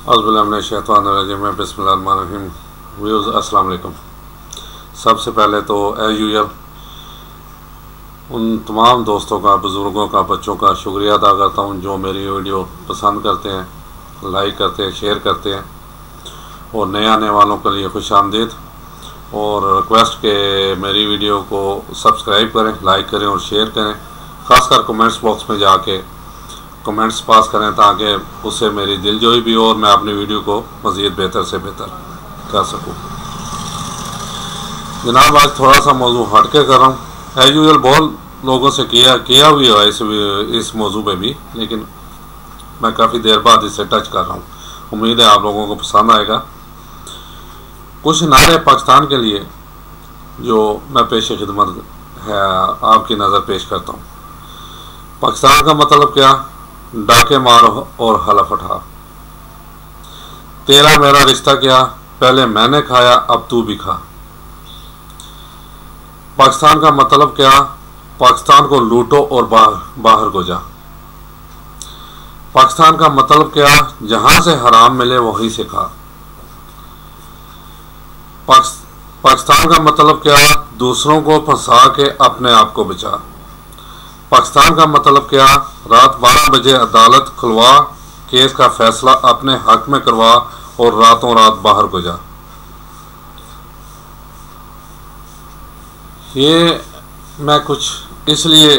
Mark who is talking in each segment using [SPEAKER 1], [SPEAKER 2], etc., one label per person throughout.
[SPEAKER 1] औज़ुबिल्लाहिमिनश्शैतानिर्रजीम बिस्मिल्लाहिर्रहमानिर्रहीम। व्यूअर्स अस्सलाम वालेकुम। सबसे पहले तो एज़ यूजुअल उन तमाम दोस्तों का, बुज़ुर्गों का, बच्चों का शुक्रिया अदा करता हूँ जो मेरी वीडियो पसंद करते हैं, लाइक करते हैं, शेयर करते हैं, और नए आने वालों के लिए खुश आमदीद। और रिक्वेस्ट के मेरी वीडियो को सब्सक्राइब करें, लाइक करें और शेयर करें। ख़ासकर कमेंट्स बॉक्स में जाके कमेंट्स पास करें ताकि उससे मेरी दिलजोई भी हो और मैं अपनी वीडियो को मज़ीद बेहतर से बेहतर कर सकूं। जनाब, आज थोड़ा सा मौजू हट के कर रहा हूँ। एज यूजुअल बहुत लोगों से किया भी हुआ इस मौजू पे भी, लेकिन मैं काफ़ी देर बाद इसे टच कर रहा हूँ। उम्मीद है आप लोगों को पसंद आएगा। कुछ नारे पाकिस्तान के लिए जो मैं पेश खिदमत है आपकी नज़र पेश करता हूँ। पाकिस्तान का मतलब क्या? डाके मारो और हलफ उठा। तेरा मेरा रिश्ता क्या? पहले मैंने खाया अब तू भी खा। पाकिस्तान का मतलब क्या? पाकिस्तान को लूटो और बाहर को जा। पाकिस्तान का मतलब क्या? जहां से हराम मिले वहीं से खा। पाकिस्तान का मतलब क्या? दूसरों को फंसा के अपने आप को बचा। पाकिस्तान का मतलब क्या? रात 12 बजे अदालत खुलवा, केस का फैसला अपने हक में करवा और रातों रात बाहर को जा। ये मैं कुछ इसलिए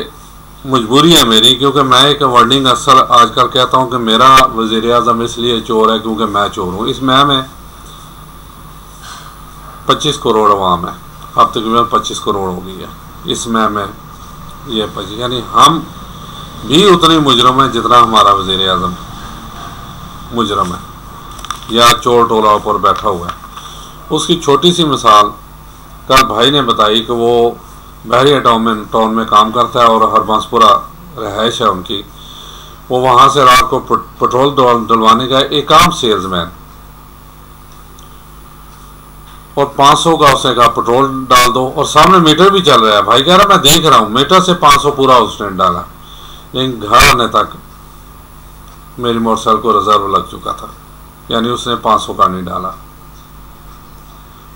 [SPEAKER 1] मजबूरी है मेरी, क्योंकि मैं एक वर्डिंग अक्सर आजकल कहता हूं कि मेरा वज़ीर आज़म इसलिए चोर है क्योंकि मैं चोर हूं। इस मैम में 25 करोड़ अवाम है, अब तकरीबन 25 करोड़ हो गई है इस मैम में। ये 25 यानी हम भी उतने मुजरम है जितना हमारा वज़ीर आज़म मुजरम है या चोर टोला पर बैठा हुआ है। उसकी छोटी सी मिसाल कल भाई ने बताई कि वो बहरिया टाउन में काम करता है और हरबंसपुरा रहायश है उनकी। वो वहाँ से रात को पेट्रोल डलवाने का एक आम सेल्समैन, और 500 का उसने कहा पेट्रोल डाल दो, और सामने मीटर भी चल रहा है। भाई कह रहा मैं देख रहा हूँ, मीटर से 500 पूरा उसने डाला, लेकिन घर आने तक मेरी मोटरसाइकिल को रिजर्व लग चुका था, यानी उसने 500 का नहीं डाला।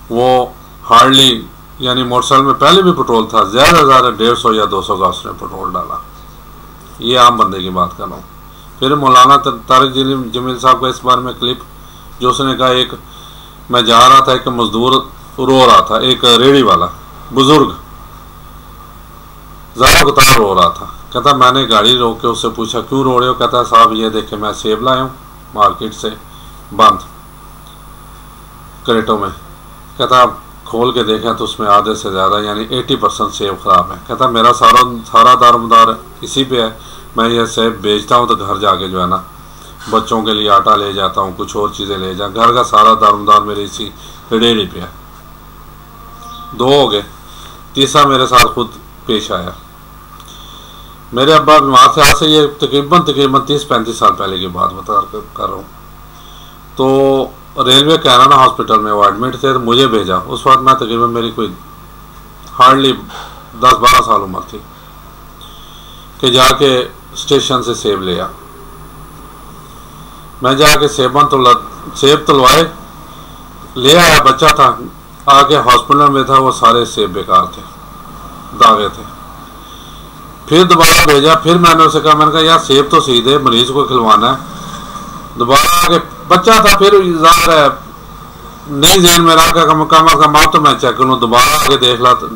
[SPEAKER 1] वो हार्डली यानी मोटरसाइकिल में पहले भी पेट्रोल था, ज़्यादा 150 या 200 का उसने पेट्रोल डाला। ये आम बंदे की बात कर रहा हूँ। फिर मौलाना तारिक जमील साहब का इस बारे में क्लिप जो उसने कहा, एक मैं जा रहा था, एक मजदूर रो रहा था, एक रेड़ी वाला बुजुर्ग ज़रा गुतार रो रहा था। कहता मैंने गाड़ी रोक के उससे पूछा क्यों रो रहे हो? कहता साहब ये देखे मैं सेब लाया हूँ मार्केट से बंद क्रेटों में। कहता खोल के देखा तो उसमें आधे से ज़्यादा यानी 80% सेब ख़राब है। कहता मेरा सारा दारोमदार इसी पे है। मैं ये सेब बेचता हूँ तो घर जाके जो है ना बच्चों के लिए आटा ले जाता हूँ, कुछ और चीज़ें ले जा, घर का सारा दारोमदार मेरे इसी रेड़ी पे है। 2 हो गए, तीसरा मेरे साथ खुद पेश आया। मेरे अब्बा बीमार थे, आज से ये तकरीबन 30-35 साल पहले की बात बता कर रहा हूँ। तो रेलवे कैनाडा हॉस्पिटल में वो एडमिट थे, तो मुझे भेजा। उस वक्त मैं तकरीबन मेरी कोई हार्डली 10-12 साल उम्र थी कि जाके स्टेशन से सेब ले आ। मैं जाके सेब तलवाए ले आया। बच्चा था, आके हॉस्पिटल में था, वो सारे सेब बेकार थे, दागे थे। फिर दोबारा भेजा, फिर मैंने उसे कहा, मैंने कहा यार सेब तो सही दे, मरीज को खिलवाना है। दोबारा आके बच्चा था, फिर ज़ाहिर है नहीं जेन में रहा, कम तो मैं चेक करूँ। दोबारा आके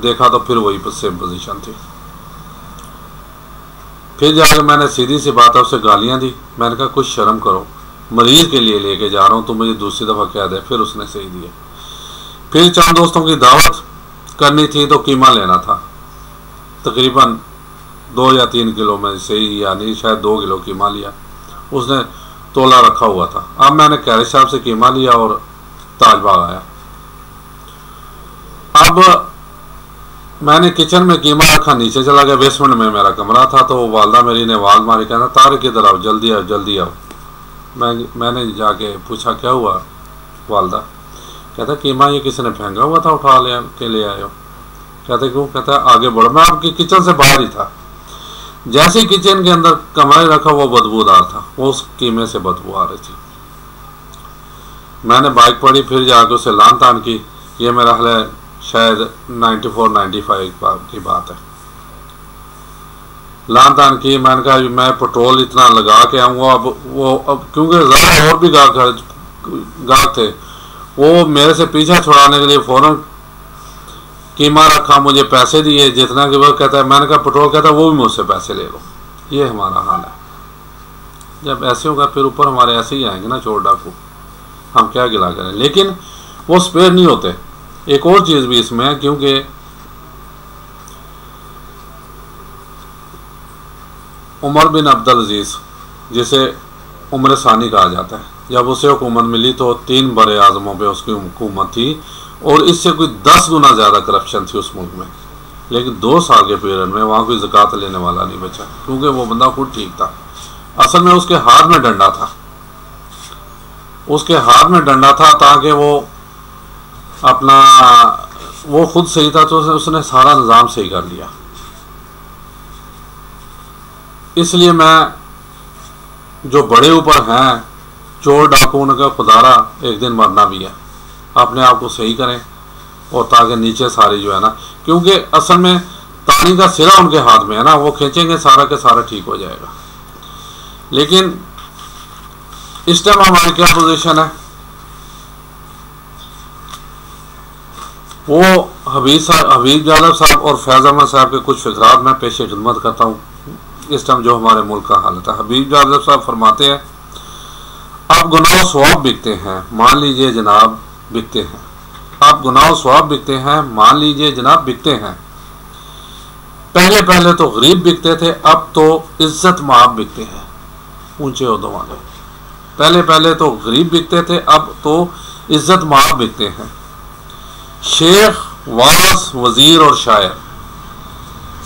[SPEAKER 1] देखा तो फिर वही सेम पोजीशन थी। फिर जाके मैंने सीधी सी बात है उससे गालियाँ दी। मैंने कहा कुछ शर्म करो, मरीज के लिए लेके जा रहा हूँ तो मुझे दूसरी दफ़ा कह दे। फिर उसने सही दिया। फिर 4 दोस्तों की दावत करनी थी तो कीमा लेना था, तकरीबन 2 या 3 किलो में सही, यानी शायद 2 किलो कीमा लिया। उसने तोला रखा हुआ था। अब मैंने कैरेज साहब से कीमा लिया और ताजबाग आया। अब मैंने किचन में कीमा रखा, नीचे चला गया, बेसमेंट में मेरा कमरा था। तो वालदा मेरी ने आवाज़ मारी, कहना तारिक इधर आओ, जल्दी आओ जल्दी आओ। मैंने जाके पूछा क्या हुआ वालदा? कहता कीमा ये किसी ने फेंका हुआ था, उठा ले आए हो। कहते क्यों? कहता आगे बढ़ो। मैं आपकी किचन से बाहर ही था, जैसे ही किचन के अंदर कमरे रखा वो बदबूदार था, वो उस कीमे से बदबू आ रही थी। मैंने बाइक पड़ी, फिर जाके उसे लान तान की। ये मेरा हाल है शायद 94-95 की बात है। लान तान की, मैंने कहा मैं पेट्रोल इतना लगा के आऊँगा। अब क्योंकि ज़्यादा और भी गाहक थे, वो मेरे से पीछा छुड़ाने के लिए फ़ौरन कीमा रखा, मुझे पैसे दिए जितना कि वो कहता है। मैंने कहा पेट्रोल, कहता है वो भी मुझसे पैसे ले लो। ये हमारा हाल है। जब ऐसे होगा फिर ऊपर हमारे ऐसे ही आएंगे ना चोर डाकू, हम क्या गिला करें। लेकिन वो स्पेयर नहीं होते। एक और चीज़ भी इसमें है, क्योंकि उमर बिन अब्दुल अजीज़, जिसे उम्र सानी कहा जाता है, जब उसे हुकूमत मिली तो 3 बड़े आज़मों पे उसकी हुकूमत थी और इससे कोई 10 गुना ज़्यादा करप्शन थी उस मुल्क में। लेकिन 2 साल के पीरियड में वहाँ कोई ज़कात लेने वाला नहीं बचा, क्योंकि वो बंदा खुद ठीक था। असल में उसके हाथ में डंडा था, उसके हाथ में डंडा था, ताकि वो खुद सही था तो उसने सारा निज़ाम सही कर लिया। इसलिए मैं जो बड़े ऊपर हैं चोर डाकू, उनका खुदारा एक दिन मरना भी है। अपने आप को सही करें और ताकि नीचे सारी जो है ना, क्योंकि असल में तानी का सिरा उनके हाथ में है ना, वो खींचेंगे सारा के सारा ठीक हो जाएगा। लेकिन इस टाइम हमारी क्या पोजीशन है, वो हबीब जालब साहब और फैज़ अहमद साहब के कुछ फिक्रात में पेश खिदमत करता हूँ। इस टाइम जो हमारे मुल्क का हालत है, हबीब जालब साहब फरमाते हैं, अब गुनाह सवाब बिकते हैं, मान लीजिए जनाब बिकते हैं। अब गुनाह सवाब बिकते हैं, मान लीजिए जनाब बिकते हैं। पहले पहले तो गरीब बिकते थे, अब तो इज्जत माब बिकते हैं, ऊंचे ओहदों वाले। पहले पहले तो गरीब बिकते थे, अब तो इज्जत माब बिकते हैं। शेख, वास, वजीर और शायर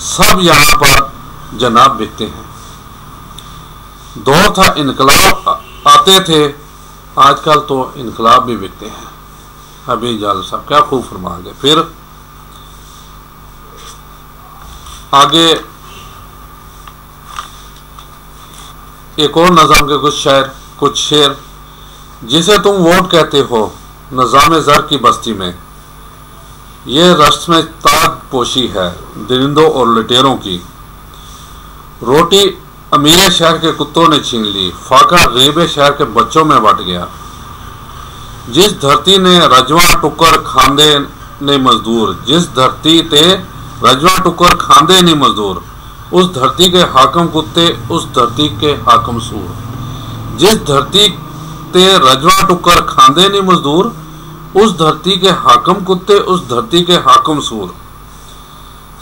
[SPEAKER 1] सब यहाँ पर जनाब बिकते हैं। दौर था इनकलाब आते थे, आजकल तो इनकलाब भी बिकते हैं। हबीब जालब साहब क्या खूब फरमा गए। फिर आगे एक और नज़म के कुछ शेर, जिसे तुम वोट कहते हो निज़ाम ज़र की बस्ती में, ये रश्म में ताज पोशी है दरिंदों और लुटेरों की। रोटी अमीर शहर के कुत्तों ने छीन ली, फाका गरीब शहर के बच्चों में बट गया। जिस धरती ने रजवा टुकर खांदे ने मजदूर, जिस धरती ते रजवा टुकर खांदे नहीं मजदूर, उस धरती के हाकम कुत्ते, उस धरती के हाकम सूर। जिस धरती ते रजवा टुकर खांदे नहीं मजदूर, उस धरती के हाकम कुत्ते, उस धरती के हाकम सूर।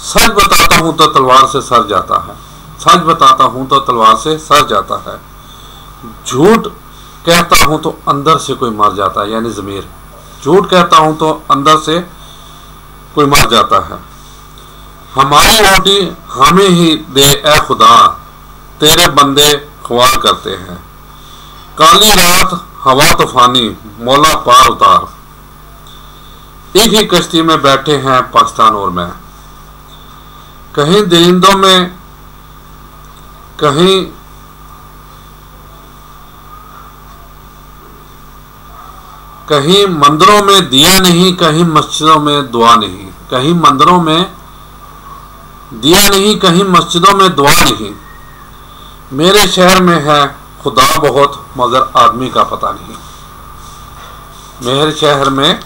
[SPEAKER 1] सच बताता हूं तो तलवार से सर जाता है, सच बताता हूं तो तलवार से सर जाता है। झूठ कहता हूं तो अंदर से कोई मर जाता है, यानी ज़मीर। झूठ कहता हूं तो अंदर से कोई मर जाता है। हमारी रोटी हमें ही दे ए खुदा, तेरे बंदे ख्वाल करते हैं। काली रात हवा तूफानी, मौला पार उतार। एक ही कश्ती में बैठे हैं पाकिस्तान और मैं, कहीं दरिंदों में, कहीं मंदिरों में दिया नहीं, कहीं मस्जिदों में दुआ नहीं। कहीं मंदिरों में दिया नहीं, कहीं मस्जिदों में दुआ नहीं। मेरे शहर में है खुदा बहुत, मगर आदमी का पता नहीं। मेरे शहर में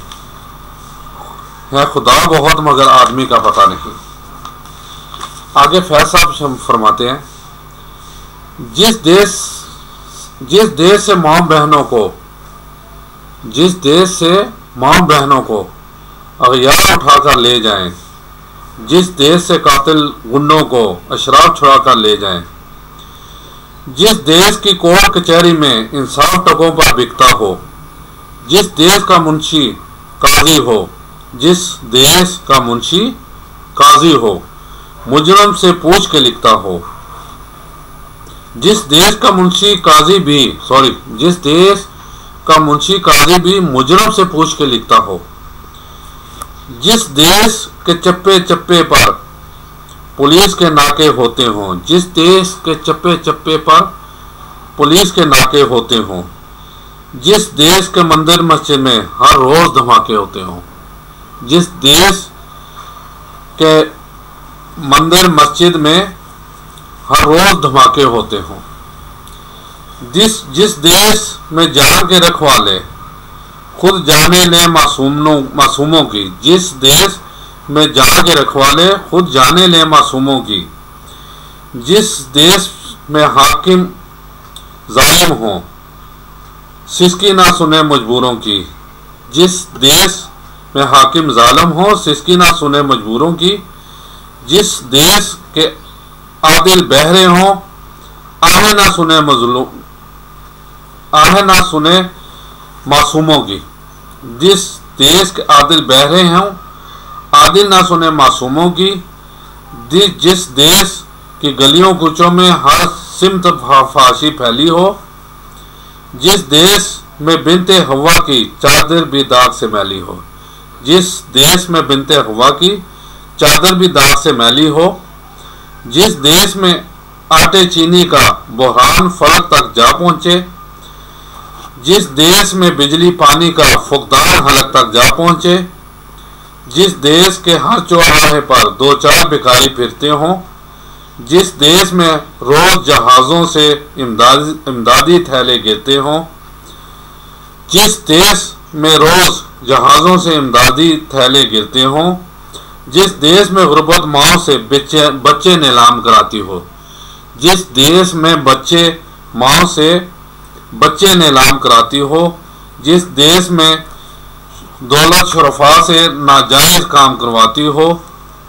[SPEAKER 1] है खुदा बहुत, मगर आदमी का पता नहीं। आगे फैज साहब फरमाते हैं, जिस देश से माँ बहनों को अगयार उठाकर ले जाएं, जिस देश से कातिल गुंडों को अशराब छुड़ा कर ले जाएं, जिस देश की कोर्ट कचहरी में इंसाफ टकों पर बिकता हो, जिस देश का मुंशी काजी हो, जिस देश का मुंशी काजी हो, मुजरम से पूछ के लिखता हो, जिस देश का मुंशी काजी भी मुजरम से पूछ के लिखता हो, जिस देश के चप्पे चप्पे पर पुलिस के नाके होते हों, जिस देश के चप्पे चप्पे पर पुलिस के नाके होते हों, जिस देश के मंदिर मस्जिद में हर रोज धमाके होते हों, जिस देश के मंदिर मस्जिद में हर रोज धमाके होते हों, जिस देश में जान के रखवाले खुद जाने ले मासूमों की, जिस देश में जान के रखवाले खुद जाने ले मासूमों की, जिस देश में हाकिम जालिम हो सिसकी ना सुने मजबूरों की, जिस देश में हाकिम जालिम हो सिसकी ना सुने मजबूरों की, जिस देश के आदिल बहरे हों आहे ना सुने मासूमों की, जिस देश के आदिल बहरे हों आदिल ना सुने मासूमों की, जिस देश की गलियों कूचों में हर सिमत फाशी फैली हो, जिस देश में बिनते हवा की चादर भी दाग से मैली हो, जिस देश में बिनते हवा की चादर भी दाग से मैली हो, जिस देश में आटे चीनी का बहरान फलक तक जा पहुंचे, जिस देश में बिजली पानी का फुकदान हलक तक जा पहुंचे, जिस देश के हर चौराहे पर दो चार भिखारी फिरते हों, जिस देश में रोज जहाज़ों से इमदादी थैले गिरते हों, जिस देश में रोज जहाज़ों से इमदादी थैले गिरते हों, जिस देश में गुर्बत माओ से बच्चे नीलाम कराती हो, जिस देश में माओ से बच्चे नीलाम कराती हो, जिस देश में दौलत शुरफा से नाजायज काम करवाती हो,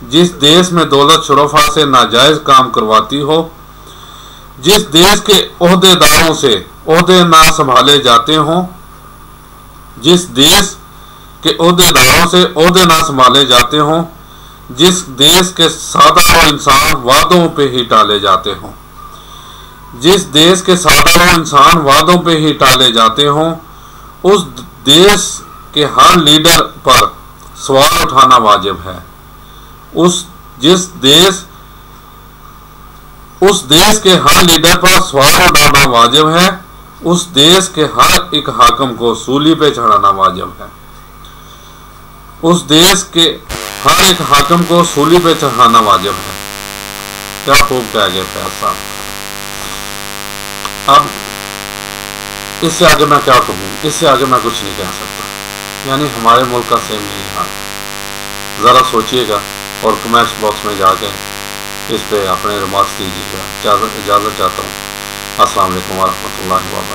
[SPEAKER 1] जिस देश में दौलत शुरफा से नाजायज काम करवाती हो, जिस देश के ओहदेदारों से ओहदे ना संभाले जाते हों, जिस देश के ओहदेदारों से ओहदे ना संभाले जाते हों, जिस देश के साधारण इंसान वादों पे ही टाले जाते हों, जिस देश के साधारण इंसान वादों पे ही टाले जाते हों, उस देश के हर लीडर पर सवाल उठाना वाजिब है। उस देश के हर लीडर पर सवाल उठाना वाजिब है। उस देश के हर एक हाकिम को सूली पे चढ़ाना वाजिब है। उस देश के हर एक हाकिम को सूली पे चढ़ाना वाजिब है। क्या खूब कह गए फैज साहब। अब इससे आगे मैं क्या कहूँ, इससे आगे मैं कुछ नहीं कह सकता। यानी हमारे मुल्क का सेम यही हाल। ज़रा सोचिएगा और कमेंट्स बॉक्स में जाके इस पे अपने रिमार्क्स दीजिएगा। इजाज़त चाहता हूँ। अस्सलाम वालेकुम व रहमतुल्लाहि व बरकातहू।